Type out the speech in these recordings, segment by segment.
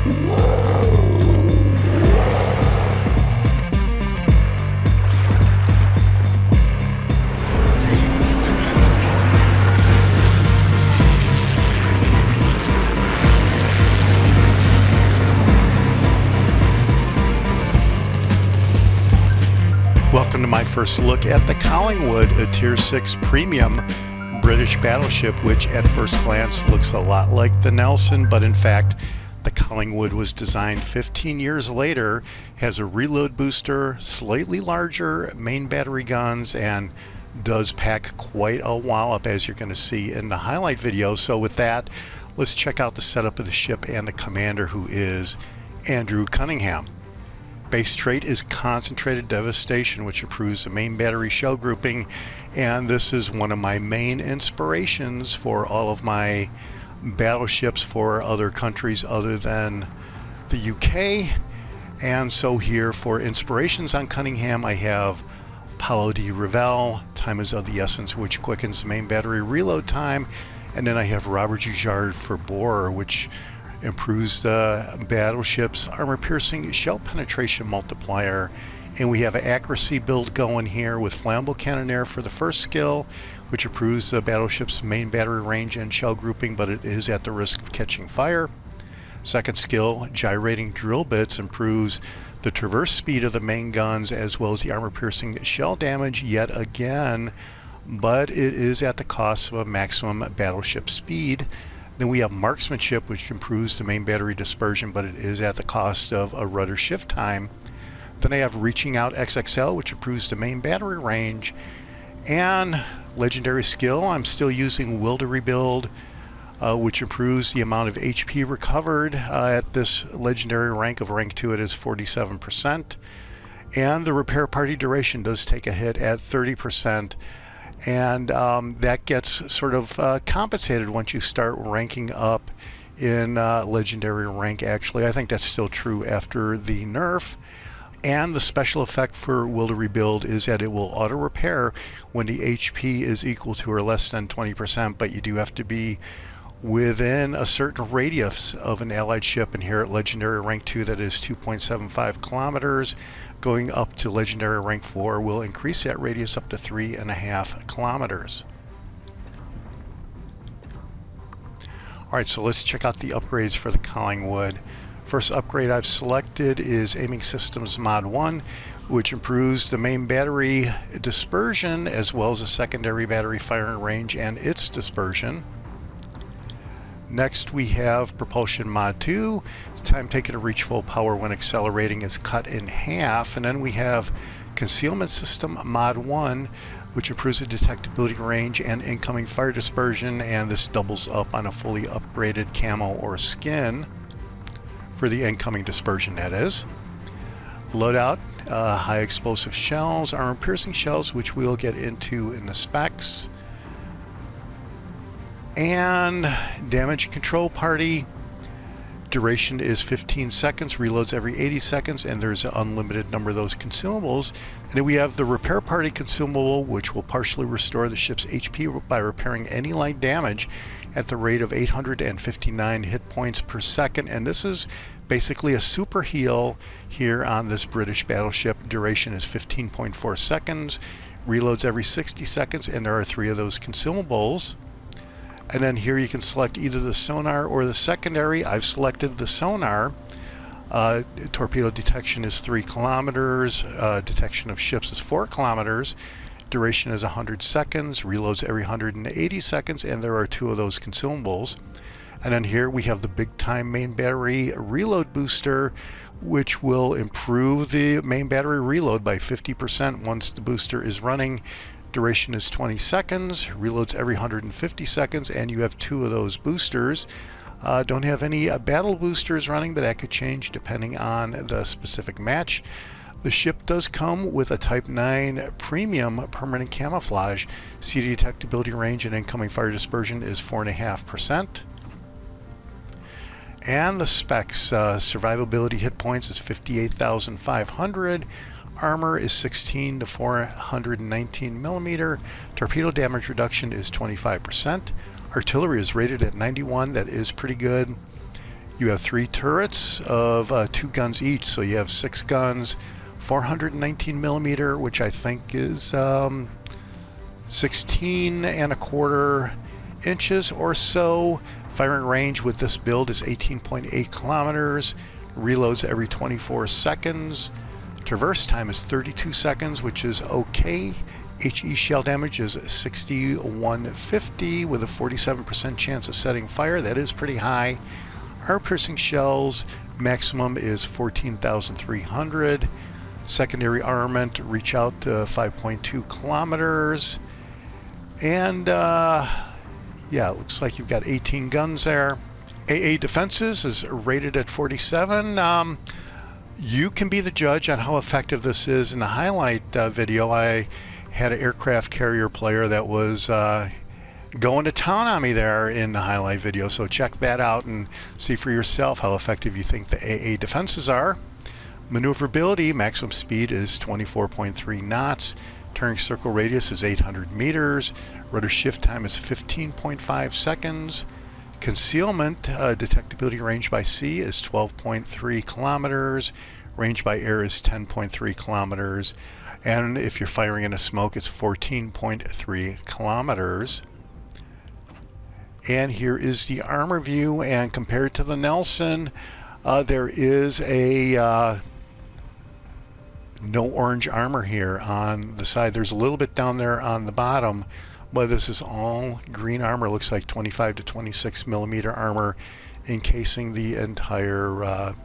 Welcome to my first look at the Collingwood, a Tier 6 premium British battleship, which at first glance looks a lot like the Nelson, but in fact the Collingwood was designed 15 years later, has a reload booster, slightly larger main battery guns, and does pack quite a wallop, as you're going to see in the highlight video. So with that, let's check out the setup of the ship and the commander, who is Andrew Cunningham. Base trait is Concentrated Devastation, which improves the main battery shell grouping, and this is one of my main inspirations for all of my battleships for other countries other than the UK. And so here for inspirations on Cunningham, I have Paulo di Revel, Time is of the Essence, which quickens the main battery reload time, and then I have Robert Jujard for Borer, which improves the battleship's armor-piercing shell penetration multiplier. And we have an accuracy build going here with flammable cannonair for the first skill, which improves the battleship's main battery range and shell grouping, but it is at the risk of catching fire. Second skill, gyrating drill bits, improves the traverse speed of the main guns as well as the armor-piercing shell damage yet again, but it is at the cost of a maximum battleship speed. Then we have marksmanship, which improves the main battery dispersion, but it is at the cost of a rudder shift time. Then I have reaching out XXL, which improves the main battery range. And legendary skill, I'm still using Will to Rebuild, which improves the amount of HP recovered. At this legendary rank of rank 2, it is 47%. And the repair party duration does take a hit at 30%. And that gets sort of compensated once you start ranking up in legendary rank. Actually, I think that's still true after the nerf. And the special effect for Will to Rebuild is that it will auto repair when the HP is equal to or less than 20%, but you do have to be within a certain radius of an allied ship. And here at legendary rank 2, that is 2.75 kilometers. Going up to legendary rank 4 will increase that radius up to 3.5 kilometers. Alright, so let's check out the upgrades for the Collingwood. First upgrade I've selected is Aiming Systems Mod 1, which improves the main battery dispersion as well as the secondary battery firing range and its dispersion. Next we have Propulsion Mod 2. The time taken to reach full power when accelerating is cut in half. And then we have Concealment System Mod 1, which improves the detectability range and incoming fire dispersion, and this doubles up on a fully upgraded camo or skin for the incoming dispersion, that is. Loadout, high explosive shells, armor piercing shells, which we'll get into in the specs. And damage control party, duration is 15 seconds, reloads every 80 seconds, and there's an unlimited number of those consumables. And then we have the repair party consumable, which will partially restore the ship's HP by repairing any light damage at the rate of 859 hit points per second. And this is basically a super heal here on this British battleship. Duration is 15.4 seconds, reloads every 60 seconds, and there are 3 of those consumables. And then here you can select either the sonar or the secondary. I've selected the sonar. Torpedo detection is 3 kilometers. Detection of ships is 4 kilometers. Duration is 100 seconds. Reloads every 180 seconds. And there are 2 of those consumables. And then here we have the big time main battery reload booster, which will improve the main battery reload by 50% once the booster is running. Duration is 20 seconds, reloads every 150 seconds, and you have 2 of those boosters. Don't have any battle boosters running, but that could change depending on the specific match. The ship does come with a Type 9 Premium Permanent Camouflage. CD detectability range and incoming fire dispersion is 4.5%. And the specs, survivability hit points is 58,500. Armor is 16 to 419 millimeter. Torpedo damage reduction is 25%. Artillery is rated at 91. That is pretty good. You have 3 turrets of 2 guns each, so you have 6 guns, 419 millimeter, which I think is 16.25 inches or so. Firing range with this build is 18.8 kilometers. Reloads every 24 seconds. Traverse time is 32 seconds, which is okay. HE shell damage is 6150 with a 47% chance of setting fire. That is pretty high. Armor-piercing shells maximum is 14,300. Secondary armament reach out to 5.2 kilometers. And yeah, it looks like you've got 18 guns there. AA defenses is rated at 47. You can be the judge on how effective this is. In the highlight video, I had an aircraft carrier player that was going to town on me there in the highlight video, so check that out and see for yourself how effective you think the AA defenses are. Maneuverability, maximum speed is 24.3 knots. Turning circle radius is 800 meters. Rudder shift time is 15.5 seconds. Concealment detectability range by sea is 12.3 kilometers. Range by air is 10.3 kilometers. And if you're firing in a smoke, it's 14.3 kilometers. And here is the armor view, and compared to the Nelson, there is a no orange armor here on the side. There's a little bit down there on the bottom, but this is all green armor. Looks like 25 to 26 millimeter armor encasing the entire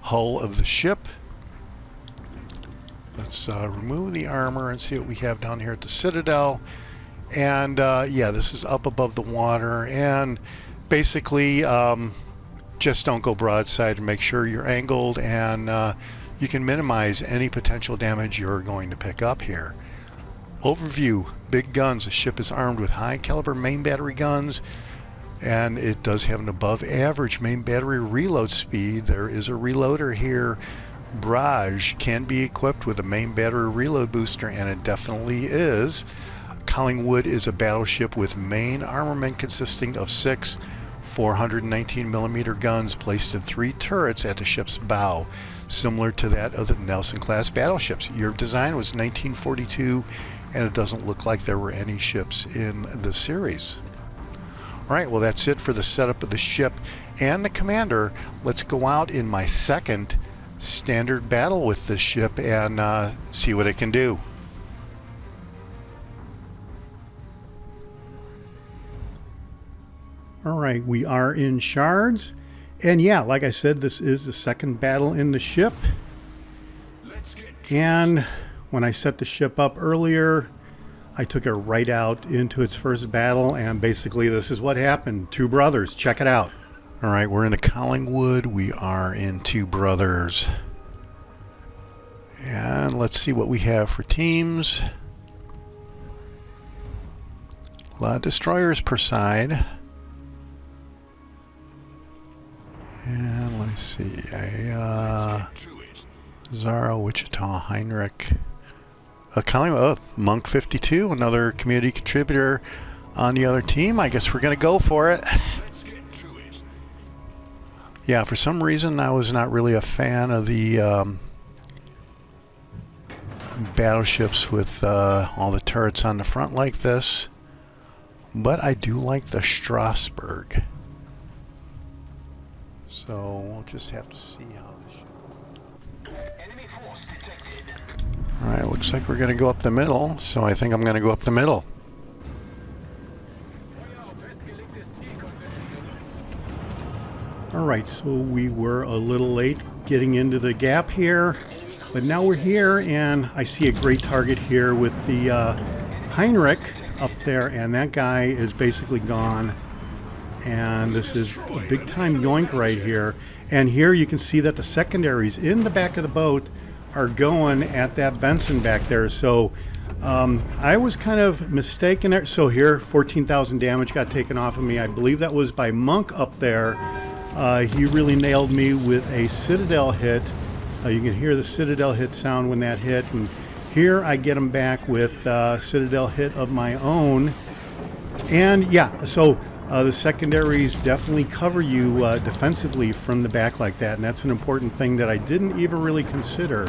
hull of the ship. Let's remove the armor and see what we have down here at the Citadel. And yeah, this is up above the water, and basically just don't go broadside, and make sure you're angled, and you can minimize any potential damage you're going to pick up here. Overview, big guns. The ship is armed with high caliber main battery guns, and it does have an above average main battery reload speed. There is a reloader here. Barrage can be equipped with a main battery reload booster, and it definitely is. Collingwood is a battleship with main armament consisting of 6 419 millimeter guns placed in 3 turrets at the ship's bow, similar to that of the Nelson class battleships. Year of design was 1942, and it doesn't look like there were any ships in the series. Alright, well that's it for the setup of the ship and the commander. Let's go out in my second standard battle with this ship and see what it can do. All right, we are in shards, and yeah, like I said, this is the second battle in the ship. And when I set the ship up earlier, I took it right out into its first battle, and basically this is what happened. 2 brothers, check it out. All right, we're in the Collingwood. We are in 2 brothers. And let's see what we have for teams. A lot of destroyers per side. And let me see, Zara, Wichita, Heinrich, Collingwood, Monk 52, another community contributor on the other team. I guess we're going to go for it. Yeah, for some reason I was not really a fan of the battleships with all the turrets on the front like this, but I do like the Strasbourg. So we'll just have to see how this goes. Alright, looks like we're going to go up the middle, so I think I'm going to go up the middle. Alright, so we were a little late getting into the gap here, but now we're here, and I see a great target here with the Heinrich up there, and that guy is basically gone. And this is a big time yoink right here. And here you can see that the secondaries in the back of the boat are going at that Benson back there. So I was kind of mistaken there. So here, 14,000 damage got taken off of me. I believe that was by Monk up there. He really nailed me with a Citadel hit. You can hear the Citadel hit sound when that hit. And here I get him back with Citadel hit of my own. And yeah, so The secondaries definitely cover you defensively from the back like that, and that's an important thing that I didn't even really consider.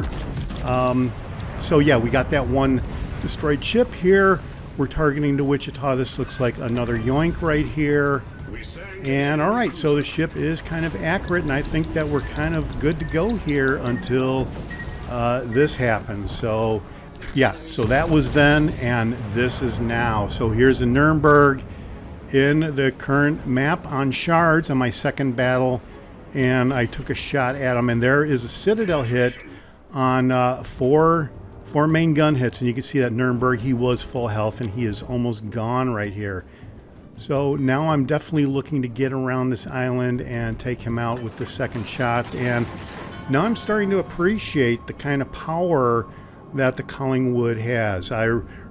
So yeah, we got that one destroyed ship here. We're targeting to Wichita. This looks like another yoink right here. And all right, so the ship is kind of accurate, and I think that we're kind of good to go here until this happens. So yeah, so that was then, and this is now. So here's a Nurnberg in the current map on shards on my second battle, and I took a shot at him, and there is a citadel hit on four main gun hits, and you can see that Nurnberg, he was full health, and he is almost gone right here. So now I'm definitely looking to get around this island and take him out with the second shot, and now I'm starting to appreciate the kind of power that the Collingwood has. I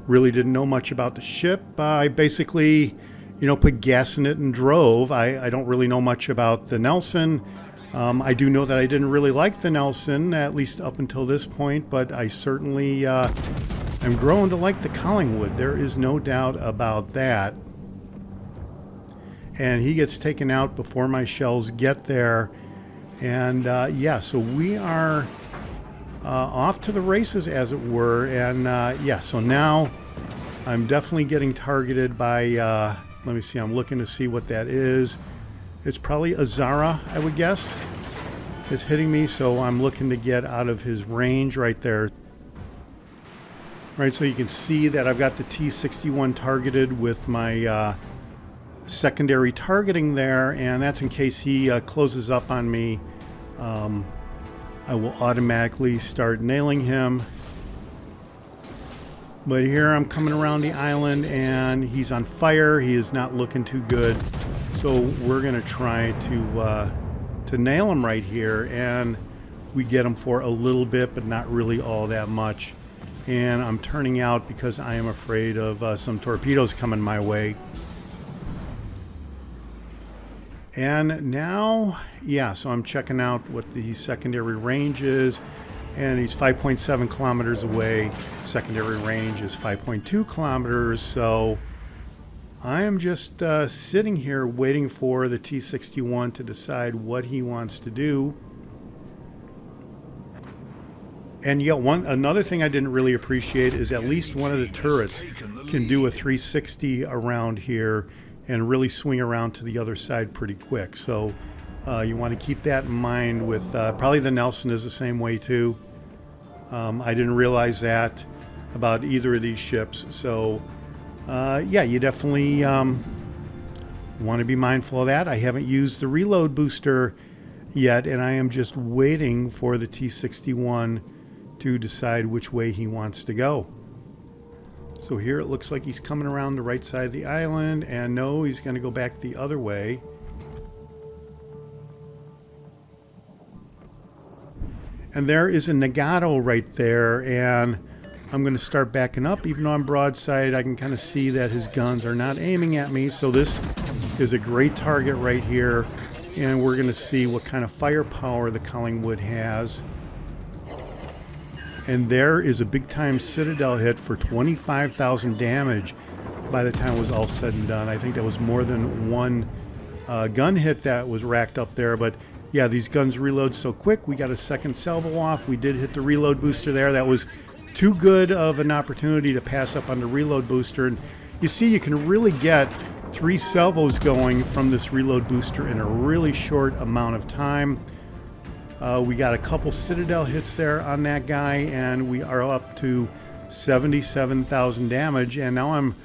really didn't know much about the ship. I basically, you know, put gas in it and drove. I don't really know much about the Nelson. I do know that I didn't really like the Nelson, at least up until this point, but I certainly am growing to like the Collingwood. There is no doubt about that. And he gets taken out before my shells get there. And yeah, so we are off to the races, as it were. And yeah, so now I'm definitely getting targeted by... let me see, I'm looking to see what that is. It's probably a Zara, I would guess. It's hitting me, so I'm looking to get out of his range right there. Right, so you can see that I've got the T-61 targeted with my secondary targeting there, and that's in case he closes up on me. I will automatically start nailing him. But here I'm coming around the island, and he's on fire. He is not looking too good. So we're going to try to nail him right here, and we get him for a little bit, but not really all that much. And I'm turning out because I am afraid of some torpedoes coming my way. And now, yeah, so I'm checking out what the secondary range is. And he's 5.7 kilometers away. Secondary range is 5.2 kilometers. So I am just sitting here waiting for the T-61 to decide what he wants to do. And yeah, another thing I didn't really appreciate is at least one of the turrets can do a 360 around here and really swing around to the other side pretty quick. So you want to keep that in mind with probably the Nelson is the same way too. I didn't realize that about either of these ships. So yeah, you definitely want to be mindful of that. I haven't used the reload booster yet, and I am just waiting for the T-61 to decide which way he wants to go. So here it looks like he's coming around the right side of the island, and no, he's going to go back the other way. And there is a Nagato right there, and I'm going to start backing up. Even though I'm broadside, I can kind of see that his guns are not aiming at me. So this is a great target right here, and we're going to see what kind of firepower the Collingwood has. And there is a big-time citadel hit for 25,000 damage by the time it was all said and done. I think that was more than one gun hit that was racked up there. But yeah, these guns reload so quick. We got a second salvo off. We did hit the reload booster there. That was too good of an opportunity to pass up on the reload booster. And you see, you can really get 3 salvos going from this reload booster in a really short amount of time. We got a couple citadel hits there on that guy, and we are up to 77,000 damage. And now I'm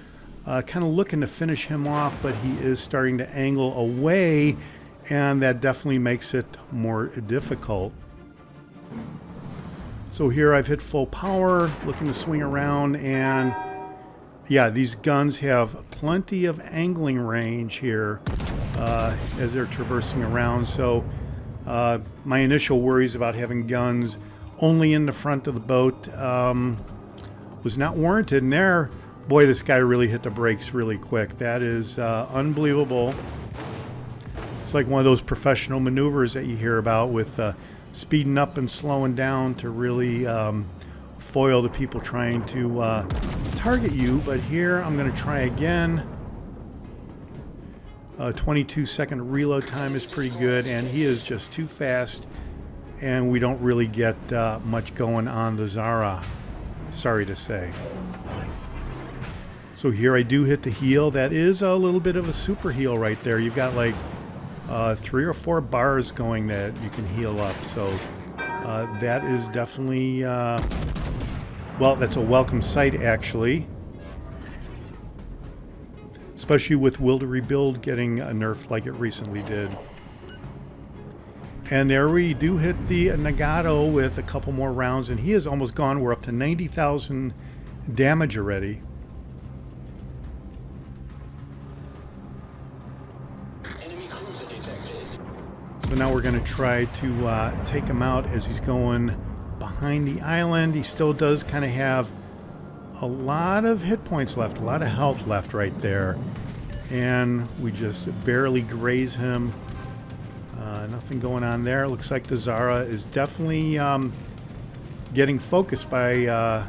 kind of looking to finish him off, but he is starting to angle away, and that definitely makes it more difficult. So here I've hit full power, looking to swing around, and yeah, these guns have plenty of angling range here as they're traversing around. So my initial worries about having guns only in the front of the boat was not warranted. And there, boy, this guy really hit the brakes really quick. That is unbelievable. It's like one of those professional maneuvers that you hear about with speeding up and slowing down to really foil the people trying to target you. But here I'm going to try again. 22-second reload time is pretty good, and he is just too fast, and we don't really get much going on the Zara, sorry to say. So here I do hit the heal. That is a little bit of a super heal right there. You've got like 3 or 4 bars going that you can heal up. So that is definitely, well, that's a welcome sight actually. Especially with Will to Rebuild getting nerfed like it recently did. And there we do hit the Nagato with a couple more rounds, and he is almost gone. We're up to 90,000 damage already. So now we're going to try to take him out as he's going behind the island. He still does kind of have a lot of hit points left, a lot of health left right there. And we just barely graze him. Nothing going on there. Looks like the Zara is definitely getting focused by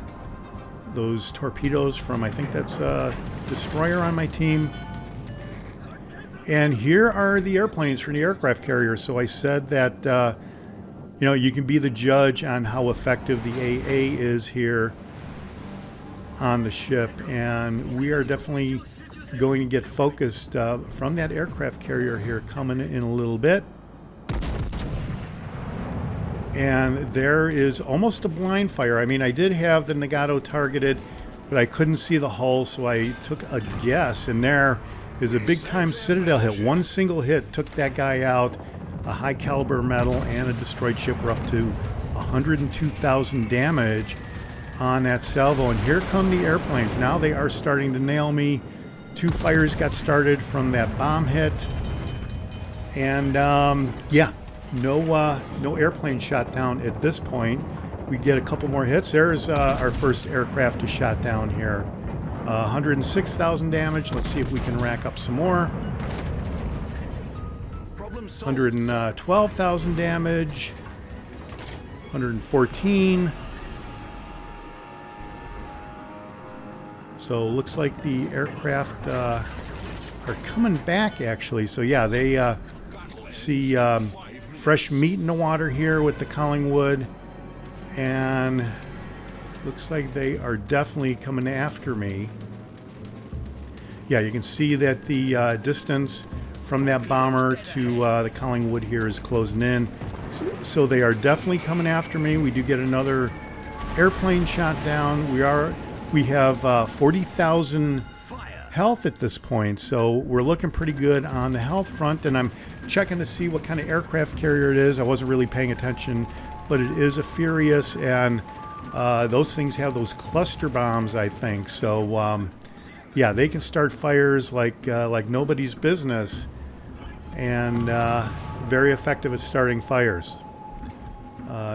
those torpedoes from, I think that's a destroyer on my team. And here are the airplanes from the aircraft carrier. So I said that, you know, you can be the judge on how effective the AA is here on the ship. And we are definitely going to get focused from that aircraft carrier here coming in a little bit. And there is almost a blind fire. I mean, I did have the Nagato targeted, but I couldn't see the hull, so I took a guess. And there is a big-time Citadel hit. One single hit took that guy out. A high caliber medal and a destroyed ship were up to 102,000 damage on that salvo. And here come the airplanes. Now they are starting to nail me. 2 fires got started from that bomb hit. And yeah, no airplane shot down at this point. We get a couple more hits. There's our first aircraft is shot down here. 106,000 damage. Let's see if we can rack up some more. 112,000 damage. 114. So looks like the aircraft are coming back actually. So yeah, they see fresh meat in the water here with the Collingwood, and looks like they are definitely coming after me. Yeah, you can see that the distance from that bomber to the Collingwood here is closing in. So they are definitely coming after me. We do get another airplane shot down. We have 40,000 health at this point, so we're looking pretty good on the health front. And I'm checking to see what kind of aircraft carrier it is. I wasn't really paying attention, but it is a Furious, and those things have those cluster bombs, I think. So yeah, they can start fires like nobody's business, and very effective at starting fires.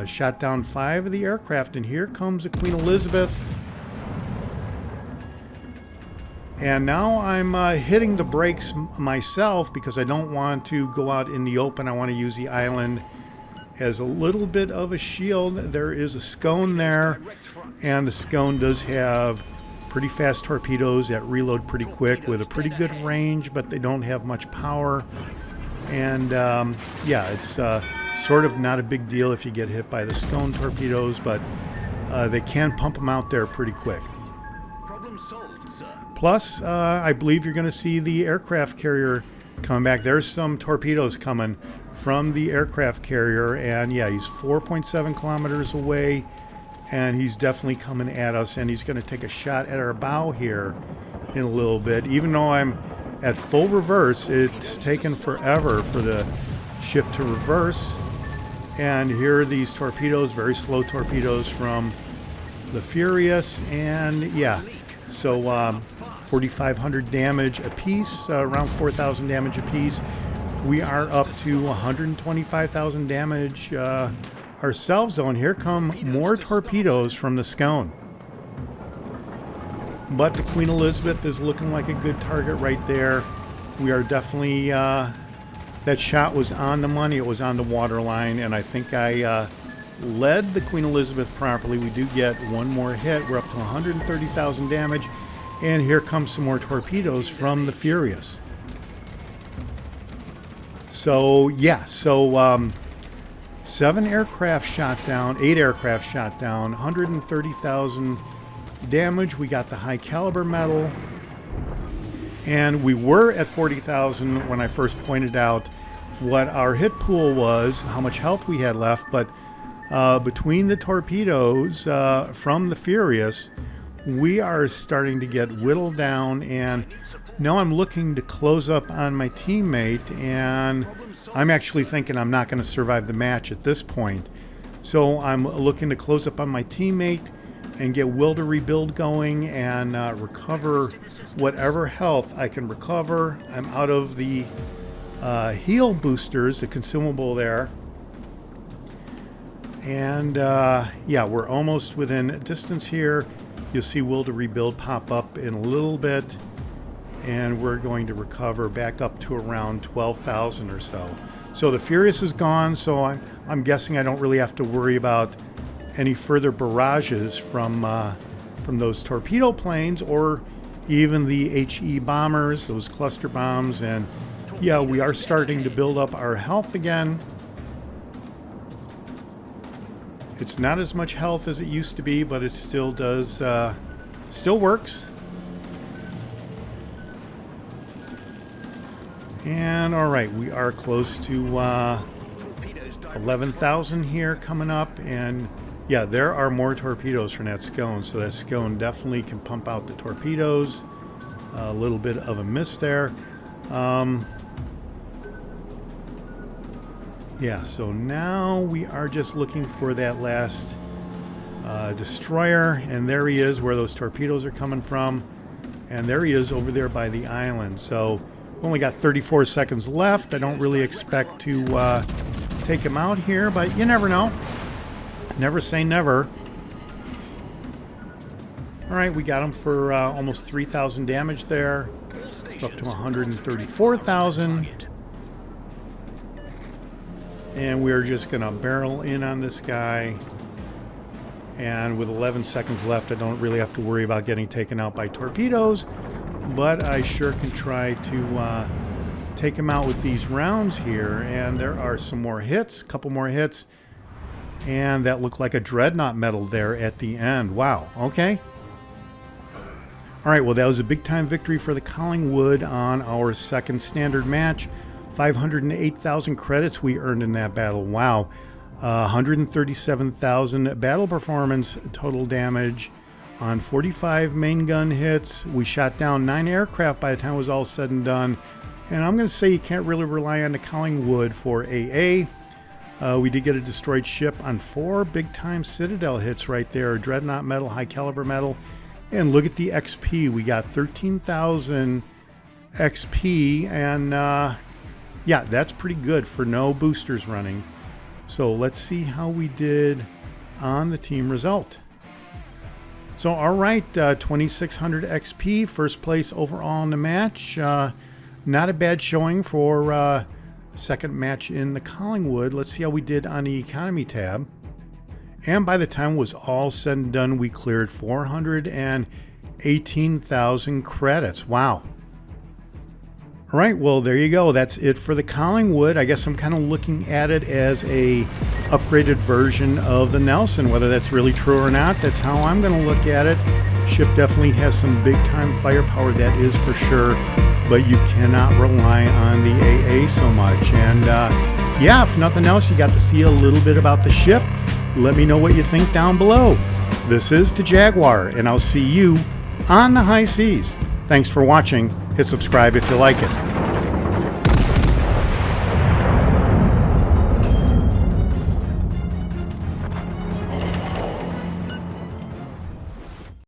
Shot down 5 of the aircraft, and here comes the Queen Elizabeth. And now I'm hitting the brakes myself because I don't want to go out in the open. I want to use the island as a little bit of a shield. There is a scone there, and the scone does have pretty fast torpedoes that reload pretty quick with a pretty good range, but they don't have much power. And yeah, it's sort of not a big deal if you get hit by the scone torpedoes, but they can pump them out there pretty quick. Plus, I believe you're going to see the aircraft carrier come back. There's some torpedoes coming from the aircraft carrier, and yeah, he's 4.7 kilometers away, and he's definitely coming at us, and he's going to take a shot at our bow here in a little bit. Even though I'm at full reverse, it's taken forever for the ship to reverse. And here are these torpedoes, very slow torpedoes from the Furious, and yeah, so 4,500 damage a piece, around 4,000 damage a piece. We are up to 125,000 damage ourselves, though, and here come more torpedoes from the scone. But the Queen Elizabeth is looking like a good target right there. We are definitely, that shot was on the money. It was on the waterline, and I think I led the Queen Elizabeth properly. We do get one more hit. We're up to 130,000 damage. And here comes some more torpedoes from the Furious. So yeah, so 7 aircraft shot down, 8 aircraft shot down, 130,000 damage. We got the high caliber medal, and we were at 40,000 when I first pointed out what our hit pool was, how much health we had left. But between the torpedoes from the Furious, we are starting to get whittled down, and now I'm looking to close up on my teammate, and I'm actually thinking I'm not going to survive the match at this point. So I'm looking to close up on my teammate and get will to rebuild going and recover whatever health I can recover. I'm out of the heal boosters, the consumable there. And yeah, we're almost within distance here. You'll see will to rebuild pop up in a little bit, and we're going to recover back up to around 12,000 or so. So the Furious is gone, so I'm guessing I don't really have to worry about any further barrages from those torpedo planes or even the HE bombers, those cluster bombs. And yeah, we are starting to build up our health again. It's not as much health as it used to be, but it still does, still works. And all right, we are close to 11,000 here coming up, and yeah, there are more torpedoes from that scone, so that scone definitely can pump out the torpedoes. A little bit of a miss there. Yeah, so now we are just looking for that last destroyer, and there he is where those torpedoes are coming from, and there he is over there by the island. So only got 34 seconds left. I don't really expect to take him out here, but you never know. Never say never. All right, we got him for almost 3,000 damage there, up to 134,000. And we're just going to barrel in on this guy. And with 11 seconds left, I don't really have to worry about getting taken out by torpedoes. But I sure can try to take him out with these rounds here. And there are some more hits, a couple more hits. And that looked like a Dreadnought medal there at the end. Wow, okay. All right, well, that was a big-time victory for the Collingwood on our second standard match. 508,000 credits we earned in that battle. Wow. 137,000 battle performance total damage on 45 main gun hits. We shot down 9 aircraft by the time it was all said and done. And I'm going to say you can't really rely on the Collingwood for AA. We did get a destroyed ship on 4 big-time Citadel hits right there. Dreadnought medal, high caliber medal. And look at the XP. We got 13,000 XP, and yeah, that's pretty good for no boosters running. So let's see how we did on the team result. So all right, 2,600 XP, first place overall in the match. Not a bad showing for the second match in the Collingwood. Let's see how we did on the economy tab. And by the time it was all said and done, we cleared 418,000 credits. Wow. All right, well, there you go. That's it for the Collingwood. I guess I'm kind of looking at it as a upgraded version of the Nelson. Whether that's really true or not, that's how I'm going to look at it. Ship definitely has some big-time firepower, that is for sure, but you cannot rely on the AA so much. And yeah, if nothing else, you got to see a little bit about the ship. Let me know what you think down below. This is the Jaguar, and I'll see you on the high seas. Thanks for watching. Hit subscribe if you like it.